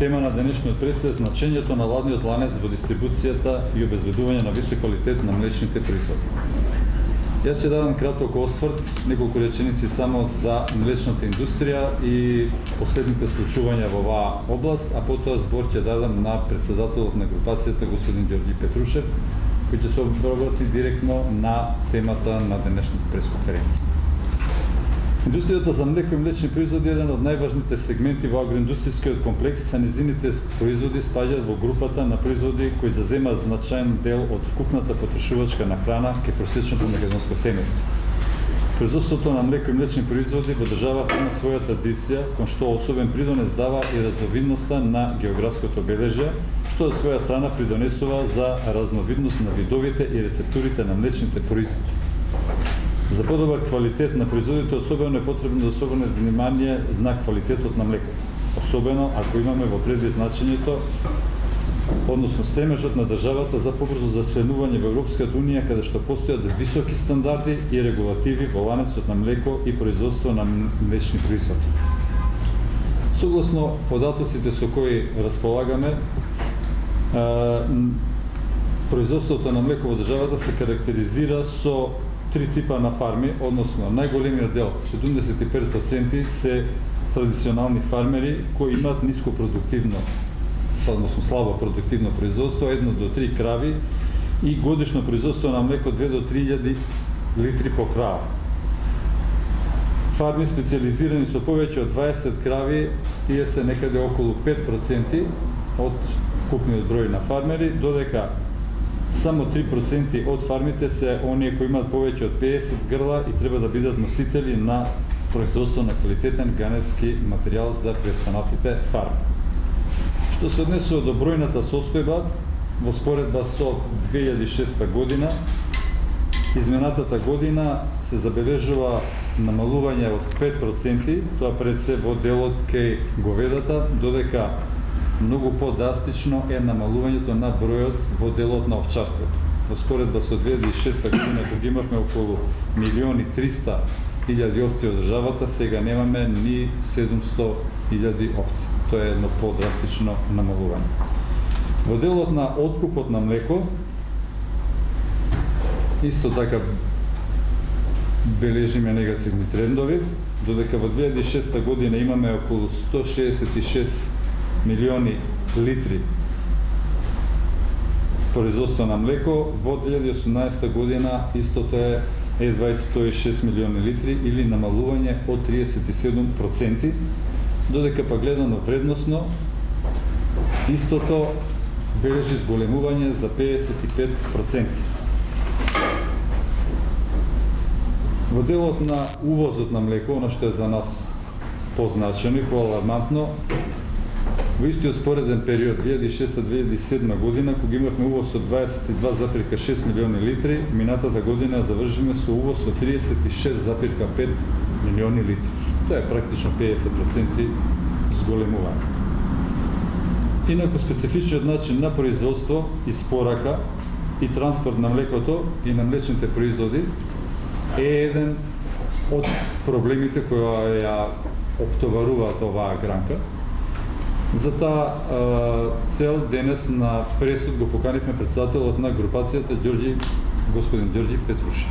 Тема на денешниот пресед е значењето на ладниот ланец во дистрибуцијата и обезбедување на висок квалитет на млечните производи. Јас ќе дадам краток осврт, неколку реченици само за млечната индустрија и последните случувања во оваа област, а потоа збор ќе дадам на председателот на групацијата господин Ѓорѓи Петрушев, кој ќе се обрати директно на темата на денешната пресконференција. Индустријата за млеко и млечни производи е еден од најважните сегменти во агроиндустријскиот комплекс, а незините производи спаѓаат во групата на производи кои заземаат значаен дел од вкупната потрошувачка на храна кај просечното македонско семејство. Производството на млеко и млечни производи во државата има своја традиција, кон што особен придонес дава и разновидноста на географското обележје, што од своја страна придонесува за разновидност на видовите и рецептурите на млечните производи. За подобар квалитет на производите особено е потребно да се обрне внимание на квалитетот на млекото. Особено ако имаме во предвид значењето, односно стремежот на државата за побрзо зачленување во Европската унија, каде што постојат високи стандарди и регулативи во ланецот на млеко и производство на млечни производи. Согласно податоците со кои располагаме, производството на млеко во државата се карактеризира со три типа на фарми, односно најголемиот дел, 75% се традиционални фармери кои имаат ниско продуктивно, односно слабо продуктивно производство, 1 до 3 крави и годишно производство на млеко 2 до 3000 литри по крава. Фарми специализирани со повеќе од 20 крави, тие се некаде околу 5% од купниот број на фармери, додека само 3% од фармите се оние кои имаат повеќе од 50 грла и треба да бидат носители на производство на квалитетен ганетски материјал за преостанатите фарми. Што се однесува до бројната состојба, во споредба со 2006 година, изминатата година се забележува намалување од 5%, тоа пред се во делот кај говедата, додека многу по-драстично е намалувањето на бројот во делот на овчарството. Во споредба со 2006 година, кога имавме околу 1.300.000 овци од државата, сега немаме ни 700.000 овци. Тоа е едно по-драстично намалување. Во делот на откупот на млеко, исто така бележиме негативни трендови, додека во 2006 година имаме околу 166 милиони литри производство на млеко, во 2018 година истото е едва 106 милиони литри или намалување од 37%, додека па гледано вредносно, истото бележи зголемување за 55%. Во делот на увозот на млеко, оно што е за нас позначено и поалармантно, во истиот спореден период 2006-2007 година, кога имавме увоз од 22,6 милиони литри, минатата година завршиме со увоз од 36,5 милиони литри. Тоа е практично 50% зголемување. Инаку специфичниот начин на производство, испорака и транспорт на млекото и на млечните производи е еден од проблемите кои ја оптоваруваат оваа гранка. За таа цел денес на пресуд го поканивме председателот на групацијата господин Ѓорѓи Петрушев.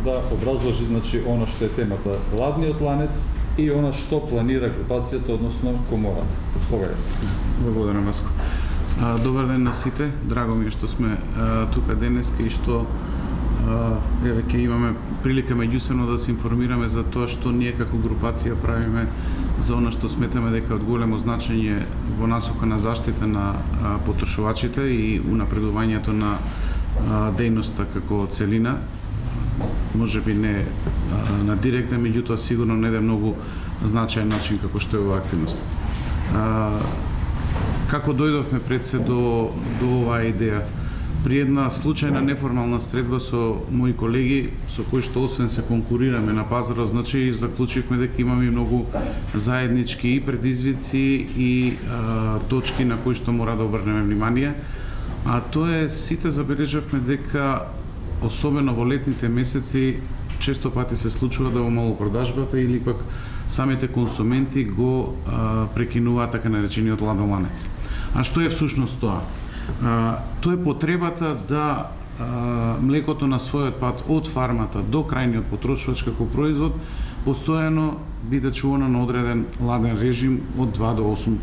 Да образложи значи она што е темата ладниот ланец и она што планира групацијата, односно комората. Благодарам, Васко. Добар ден на сите. Драго ми е што сме тука денес и што еве ќе имаме прилика меѓусебно да се информираме за тоа што ние како групација правиме за она што сметаме дека е од големо значење во насока на заштита на потрошувачите и унапредувањето на дејноста како целина. Можеби не на директен, меѓутоа сигурно на еден многу значаен начин како што е оваа активност. Како дојдовме пред се до оваа идеја? При една случајна неформална средба со мои колеги, со кои што освен се конкурираме на пазарот, значи заклучивме дека имаме многу заеднички и предизвици и точки на кои што мора да обрнеме внимание. А тоа е, сите забележавме дека особено во летните месеци често пати се случува да во малопродажбата или пак самите консументи го прекинуваат така наречениот ладен ланец. А што е всушност тоа? Тоа е потребата да млекото на својот пат од фармата до крајниот потрошувач како производ постојано биде чувано на одреден ладен режим од 2 до 8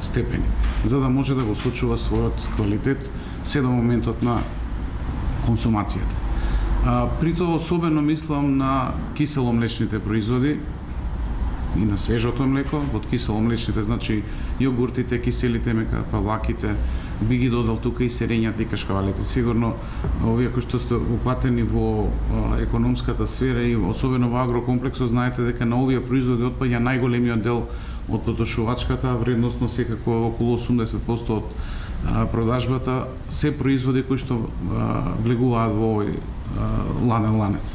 степени, за да може да го сочува својот квалитет се до моментот на консумацијата. При тоа особено мислам на киселомлечните производи и на свежото млеко. Од киселомлечните значи јогуртите, киселите мека, павлаките, би ги додал тука и сирењата и кашкавалите. Сигурно овие кои што сте упатени во економската сфера и особено во агрокомплексот, знаете дека на овие производи отпаѓа најголемиот дел од потрошувачката, вредносно секако околу 80% од продажбата се производи кои што влегуваат во овој ладен ланец.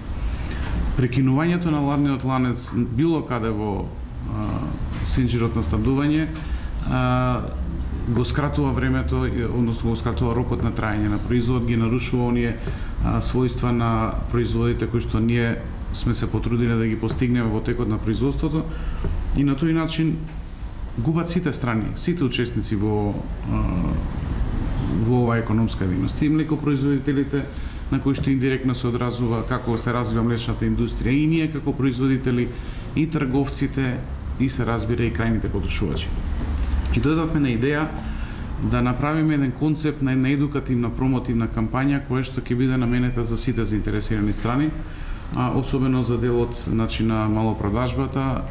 Прекинувањето на ладниот ланец било каде во синџирот на снабдување го скратува времето, односно го скратува рокот на траење на производ, ги нарушува оние својства на производите кои што ние сме се потрудиле да ги постигнеме во текот на производството, и на тој начин губат сите страни, сите учесници во оваа економска дейност. И млекопроизводителите, на кои што индиректно се одразува како се развива млечната индустрија, и ние како производители, и трговците, и се разбира и крајните потрошувачи. И дојдовме на идеја да направиме еден концепт на една едукативна промотивна кампања која што ќе биде наменета за сите заинтересирани страни, особено за делот значи на малопродажбата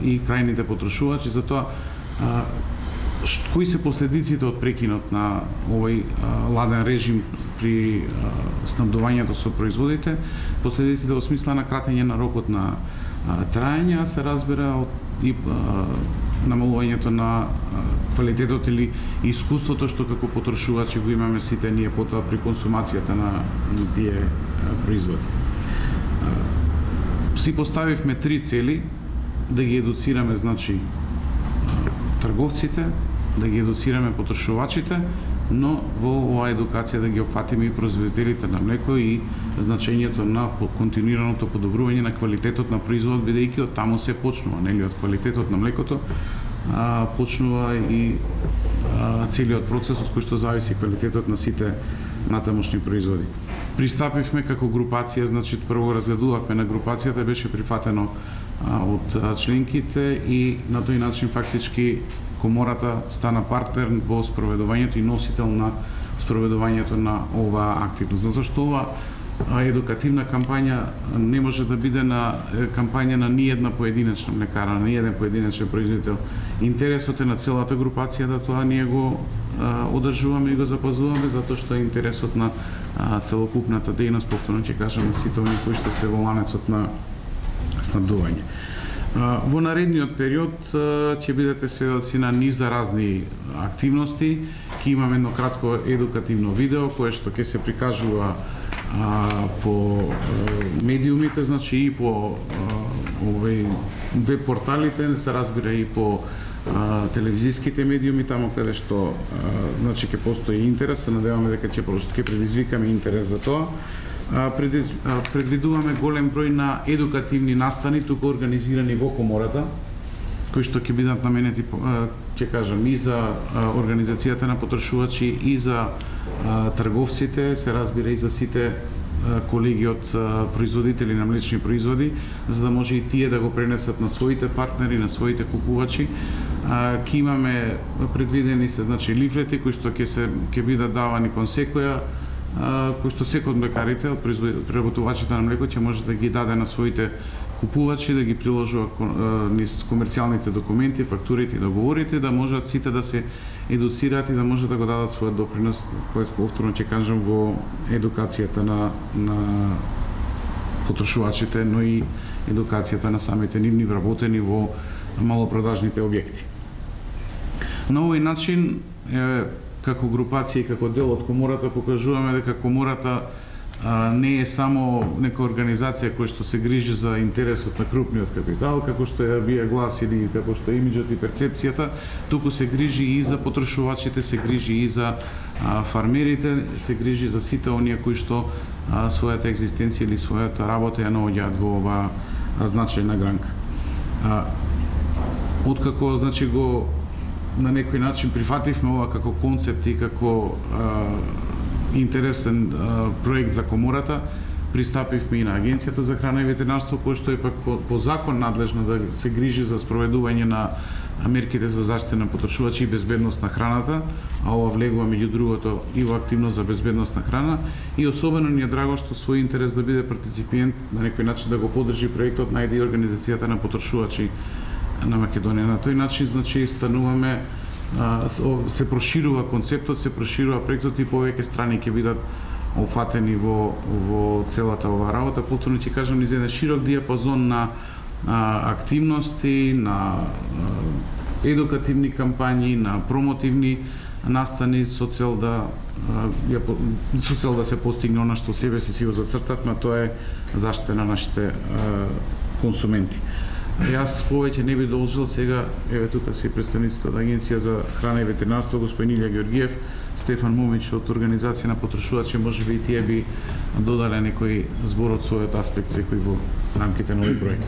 и крајните потрошувачи, за тоа кои се последиците од прекинот на овој ладен режим при снабдувањето со производите, последиците во смисла на кратење на рокот на траење, се разбира и намалувањето на квалитетот или искуството што како потрошувачи го имаме сите ние потоа при консумацијата на тие производи. Си поставивме 3 цели: да ги едуцираме значи трговците, да ги едуцираме потрошувачите, но во оваа едукација да ги опфатиме и производителите на млеко и значењето на континуираното подобрување на квалитетот на производ, бидејќи од таму се почнува, нели, од квалитетот на млекото почнува и целиот процес од кој што зависи квалитетот на сите натамошни производи. Пристапивме како групација, значи прво разгледувавме на групацијата, беше прифатено од членките и на тој начин фактички комората стана партнер во спроведувањето и носител на спроведувањето на оваа активност. Затоа што ова едукативна кампања не може да биде на кампања на ниедна поединечна млекара, на ниеден поединечен производител. Интересот е на целата групација да тоа ние го одржуваме и го запазуваме, затоа што е интересот на целокупната дејност, повторно ќе кажам, на сите оние кои што се во ланецот на снабдување. Во наредниот период ќе бидете сведоци на низа разни активности. Ќе имаме едно кратко едукативно видео кое што ќе се прикажува по медиумите, значи и по овој веб порталите, се разбира и по телевизиските медиуми, таму каде што значи ќе постои интерес, се надеваме дека ќе предизвикаме интерес за тоа. Предвидуваме голем број на едукативни настани тука организирани во комората, кои што ќе бидат наменети, ќе кажам, и за организацијата на потрошувачи, и за трговците, се разбира и за сите колеги од производители на млечни производи, за да може и тие да го пренесат на своите партнери, на своите купувачи. Ќе имаме предвидени се значи лифлети кои што ќе бидат давани кон секоја, кои што секој од млекарите, од преработувачите на млеко ќе може да ги даде на своите купувачи, да ги приложува низ комерцијалните документи, фактурите и договорите, да можат сите да се едуцираат и да можат да го дадат својот допринос, кој повторно ќе кажам, во едукацијата на потрошувачите, но и едукацијата на самите нивни вработени во малопродажните објекти. На овој начин, како групација и како дел од комората, покажуваме дека комората не е само нека организација која што се грижи за интересот на крупниот капитал, како што ја бие глас или како што е имиџот и перцепцијата, туку се грижи и за потрошувачите, се грижи и за фармерите, се грижи за сите оние кои што својата екзистенција или својата работа ја наоѓаат во оваа значајна гранка. Откако значи го на некој начин прифативме ова како концепт и како интересен проект за комората, пристапивме и на Агенцијата за храна и ветеринарство, кој што е пак по закон надлежна да се грижи за спроведување на мерките за заштита на потрошувачи и безбедност на храната, а ова влегува меѓу другото и во активност за безбедност на храна, и особено ни е драго што свој интерес да биде партиципиент на некој начин да го поддржи проектот најде и Организацијата на потрошувачи на Македонија. На тој начин значи стануваме, се проширува концептот, се проширува проектот и повеќе страни ќе бидат опфатени во целата оваа работа. Повторно ќе кажам, низ еден широк диапазон на активности, на едукативни кампањи, на промотивни настани со цел да се постигне она што себе си го зацртавме, а тоа е заштита на нашите консументи. Јас повеќе не би должил, сега еве тука се представниците од Агенција за храна и ветеринарство, господин Илија Георгиев, Стефан Момич од Организација на потрошувачи, можеби и тие би додале некој збор од својот аспект секој во рамките на овој проект.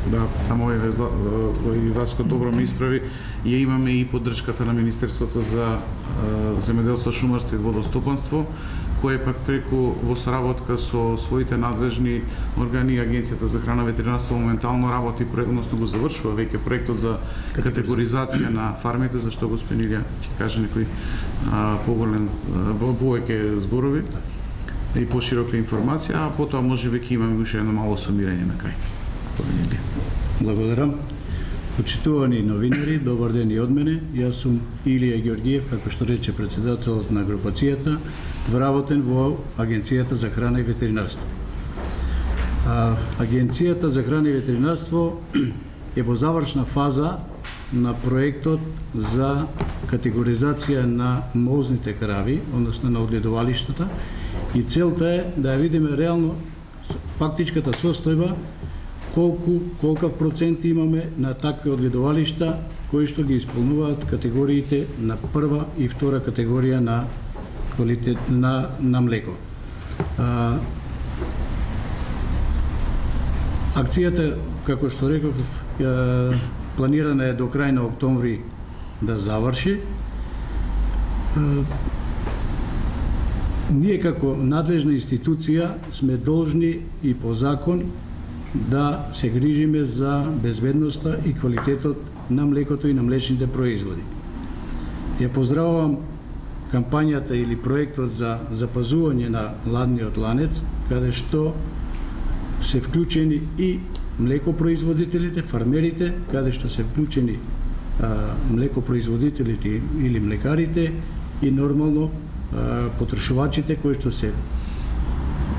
Да, само и Васко добро ме исправи, ја имаме и поддршката на Министерството за земјоделство, шумарство и водостопанство, кој пак преку во соработка со своите надлежни органи, Агенцијата за храна и ветеринарство моментално работи, односно го завршува веќе проектот за категоризација на фармите, за што господин Илија ќе каже некој повеќе зборови и поширока информација, а потоа можеби ќе имаме уште едно мало сумирање на крај. Благодарам. Почитувани новинари, добар ден и од мене. Јас сум Илија Георгиев, како што рече председателот на групацијата, вработен во Агенцијата за храна и ветеринарство. Агенцијата за храна и ветеринарство е во завршна фаза на проектот за категоризација на мозните крави, односно на огледувалиштата, и целта е да ја видиме реално фактичката состојба, колкав процент имаме на такви огледувалишта кои што ги исполнуваат категориите на прва и втора категорија на квалитет на млеко. Акцијата, како што реков, планирана е до крај на октомври да заврши. Ние како надлежна институција сме должни и по закон да се грижиме за безбедноста и квалитетот на млекото и на млечните производи. Ја поздравувам кампањата или проектот за запазување на ладниот ланец, каде што се вклучени и млекопроизводителите, фармерите, каде што се вклучени млекопроизводителите или млекарите и нормално потрошувачите кои што се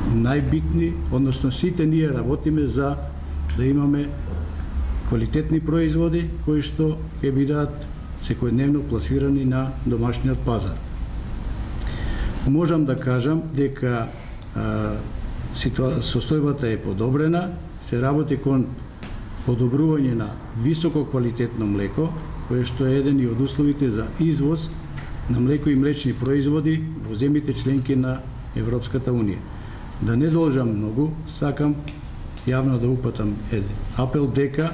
најбитни, односно сите ние работиме за да имаме квалитетни производи кои што ќе бидат секојдневно пласирани на домашниот пазар. Можам да кажам дека состојбата е подобрена, се работи кон подобрување на високо квалитетно млеко, кое што е еден и од условите за извоз на млеко и млечни производи во земјите членки на Европската Унија. Да не должам многу, сакам јавно да упатам еден апел дека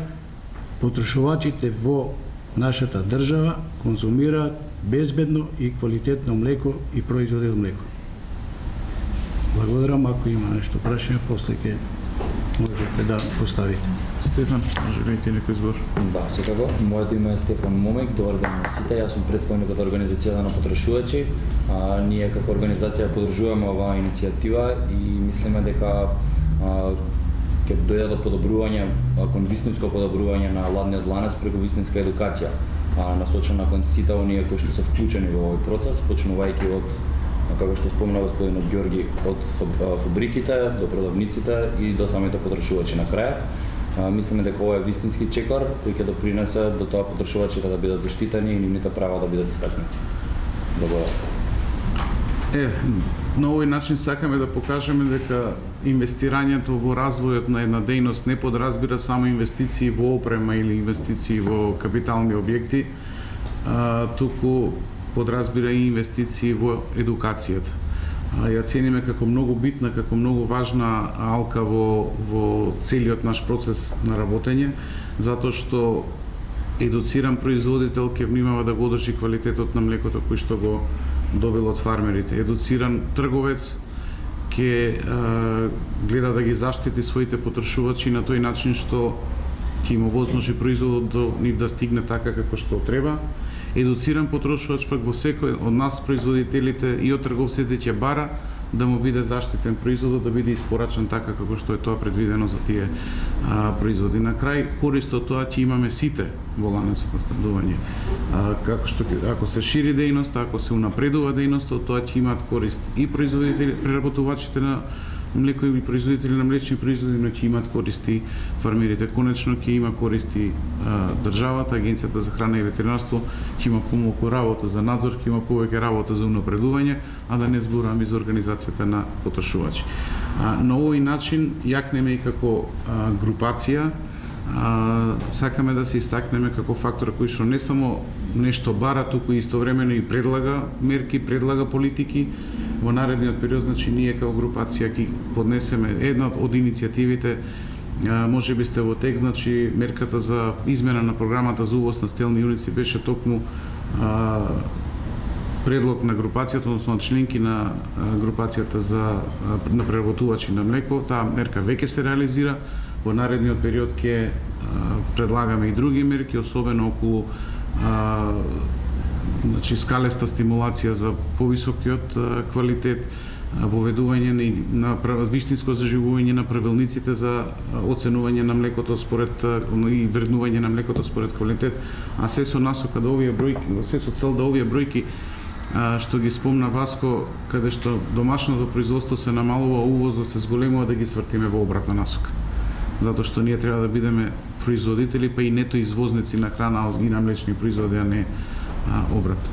потрошувачите во нашата држава конзумираат безбедно и квалитетно млеко и производи од млеко. Благодарам, ако има нешто прашање, после ќе можете да поставите. Стефан, може би ти некој збор? Да, секако. Моето име е Стефан Момек, добар ден на сите. Јас сум представник од Организацијата на потрошувачи. Ние како организација поддржуваме оваа иницијатива и мислиме дека ќе дојде до подобрување, кон вистинско подобрување на ладниот ланец преку вистинска едукација, насочена кон сите оние кои што се вклучени во овој процес, почнувајќи од, како што спомна господинот Ѓорги, од фабриките до продавниците и до самите потрошувачи на крај. Мислиме дека ова е вистински чекор кој ќе допринесе до тоа потрошувачите да бидат заштитени и нивните права да бидат истакнати. Благодарам. На овој начин сакаме да покажеме дека инвестирањето во развојот на една дејност не подразбира само инвестиции во опрема или инвестиции во капитални објекти, туку подразбира и инвестиции во едукацијата. ја цениме како многу битна, како многу важна алка во целиот наш процес на работење, затоа што едуциран производител ќе внимава да го одржи квалитетот на млекото кој што го добил од фармерите. Едуциран трговец ќе гледа да ги заштити своите потрошувачи на тој начин што ќе им овозможи производот до нив да стигне така како што треба. Едуциран потрошувач пак во секој од нас производителите и од трговците ќе бара да му биде заштитен производот, да биде испорачан така како што е тоа предвидено за тие производи. На крај, корист од тоа ќе имаме сите во ланецот на снабдување. Како што ако се шири дејноста, ако се унапредува дејноста, од тоа ќе имаат корист и производители, преработувачите на млеко и производители на млечни производи, но ќе имаат користи фармерите. Конечно ќе има користи државата, Агенцијата за храна и ветеринарство, ќе има помалку работа за надзор, ќе има повеќе работа за унапредување, а да не зборуваме за организацијата на потрошувачи. На овој начин јакнеме и како групација, сакаме да се истакнеме како фактор кој што не само нешто бара, туку истовремено и предлага мерки, предлага политики. Во наредниот период, значи, ние како групација ќе поднесеме една од иницијативите, може би сте во тек, значи, мерката за измена на програмата за увоз на стелни јуници беше токму предлог на групацијата, односно на членки на групацијата на преработувачи на млеко. Таа мерка веќе се реализира. Во наредниот период ќе предлагаме и други мерки, особено околу значи скалеста стимулација за повисокиот квалитет, воведување на вистинско заживување на правилниците за оценување на млекото според и вреднување на млекото според квалитет, а се со насока да овие бројки, се со цел да овие бројки што ги спомна Васко, каде што домашното производство се намалува, увозот се зголемува, да ги свртиме во обратна насока. Затоа што ние треба да бидеме производители, па и нето извозници на храна и на млечни производи, а не обратно.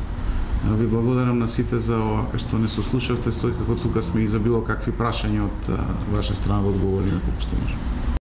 Ви благодарам на сите за ова што не сослушавте, стои како тука сме и за било какви прашања од ваша страна да одговориме колку што можеме.